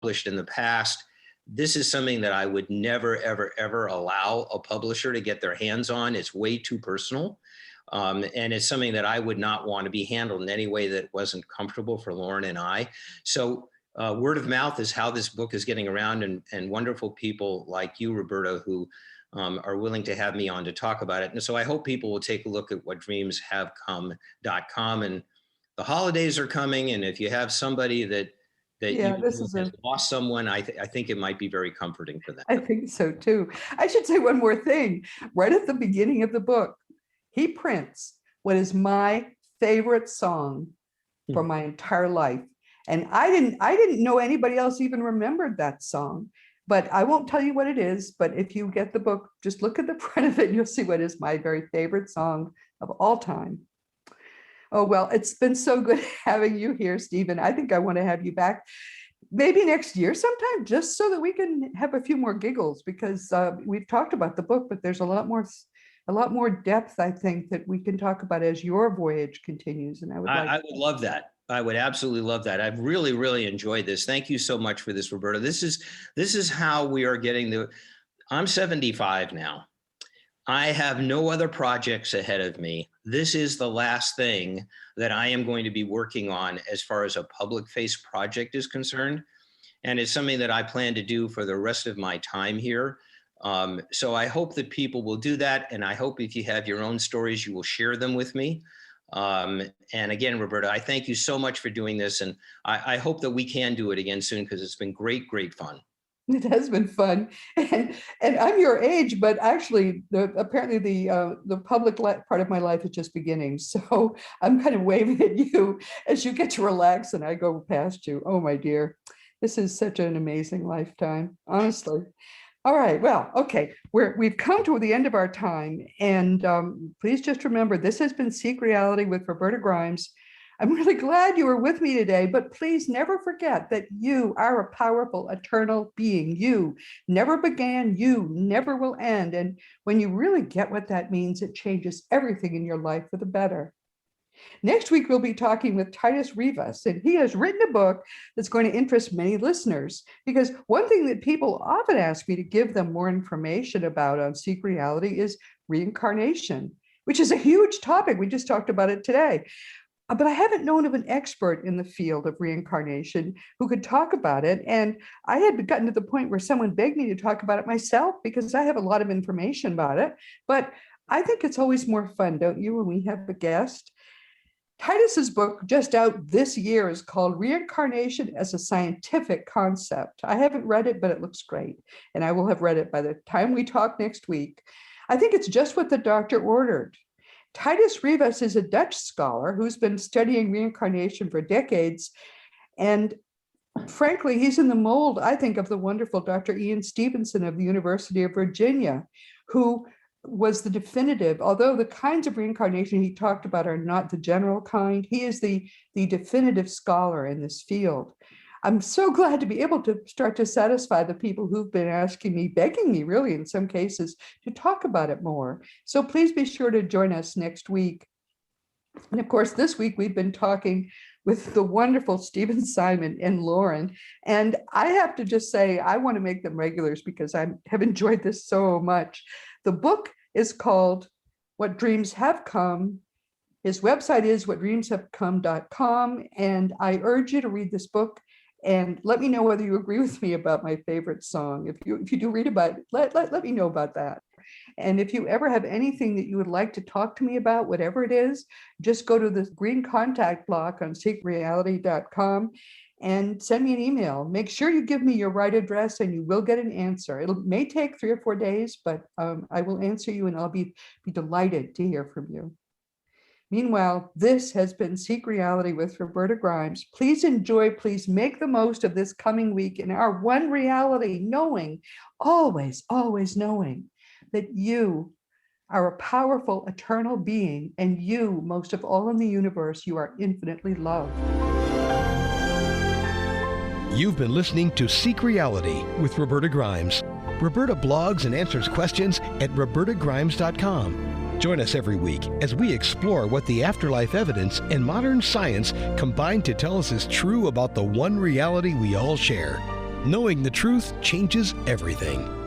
published in the past. This is something that I would never, ever, ever allow a publisher to get their hands on. It's way too personal. And it's something that I would not want to be handled in any way that wasn't comfortable for Lauren and I. So word of mouth is how this book is getting around, and wonderful people like you, Roberta, who are willing to have me on to talk about it. And so I hope people will take a look at whatdreamshavecome.com. And the holidays are coming. And if you have somebody that has lost someone, I think it might be very comforting for them. I think so too. I should say one more thing. Right at the beginning of the book, he prints what is my favorite song for my entire life. And I didn't know anybody else even remembered that song, but I won't tell you what it is. But if you get the book, just look at the front of it and you'll see what is my very favorite song of all time. Oh, well, it's been so good having you here, Stephen. I think I want to have you back maybe next year sometime, just so that we can have a few more giggles, because we've talked about the book, but there's a lot more depth, I think, that we can talk about as your voyage continues. And I would love that. I would absolutely love that. I've really, really enjoyed this. Thank you so much for this, Roberta. This is how we are getting I'm 75 now. I have no other projects ahead of me. This is the last thing that I am going to be working on as far as a public face project is concerned. And it's something that I plan to do for the rest of my time here. So I hope that people will do that. And I hope if you have your own stories, you will share them with me. And again, Roberta, I thank you so much for doing this. And I hope that we can do it again soon, because it's been great, great fun. It has been fun, and I'm your age, but actually, apparently the public part of my life is just beginning. So I'm kind of waving at you as you get to relax, and I go past you. Oh my dear, this is such an amazing lifetime, honestly. All right, well, okay, we've come to the end of our time, and please just remember, this has been Seek Reality with Roberta Grimes. I'm really glad you were with me today, but please never forget that you are a powerful, eternal being. You never began, you never will end. And when you really get what that means, it changes everything in your life for the better. Next week, we'll be talking with Titus Reeve, and he has written a book that's going to interest many listeners, because one thing that people often ask me to give them more information about on Seek Reality is reincarnation, which is a huge topic. We just talked about it today. But I haven't known of an expert in the field of reincarnation who could talk about it. And I had gotten to the point where someone begged me to talk about it myself, because I have a lot of information about it. But I think it's always more fun, don't you, when we have a guest? Titus's book, just out this year, is called Reincarnation as a Scientific Concept. I haven't read it, but it looks great. And I will have read it by the time we talk next week. I think it's just what the doctor ordered. Titus Reeve is a Dutch scholar who's been studying reincarnation for decades. And frankly, he's in the mold, I think, of the wonderful Dr. Ian Stevenson of the University of Virginia, who was the definitive, although the kinds of reincarnation he talked about are not the general kind, he is the definitive scholar in this field. I'm so glad to be able to start to satisfy the people who've been asking me, begging me really in some cases, to talk about it more. So please be sure to join us next week. And of course, this week we've been talking with the wonderful Stephen Simon and Lauren. And I have to just say, I want to make them regulars because I have enjoyed this so much. The book is called What Dreams Have Come. His website is whatdreamshavecome.com. And I urge you to read this book. And let me know whether you agree with me about my favorite song. If you do read about it, let me know about that. And if you ever have anything that you would like to talk to me about, whatever it is, just go to the green contact block on seekreality.com and send me an email. Make sure you give me your right address and you will get an answer. It may take 3 or 4 days, but I will answer you and I'll be delighted to hear from you. Meanwhile, this has been Seek Reality with Roberta Grimes. Please enjoy, please make the most of this coming week in our one reality, knowing, always, always knowing that you are a powerful, eternal being, and you, most of all in the universe, you are infinitely loved. You've been listening to Seek Reality with Roberta Grimes. Roberta blogs and answers questions at robertagrimes.com. Join us every week as we explore what the afterlife evidence and modern science combine to tell us is true about the one reality we all share. Knowing the truth changes everything.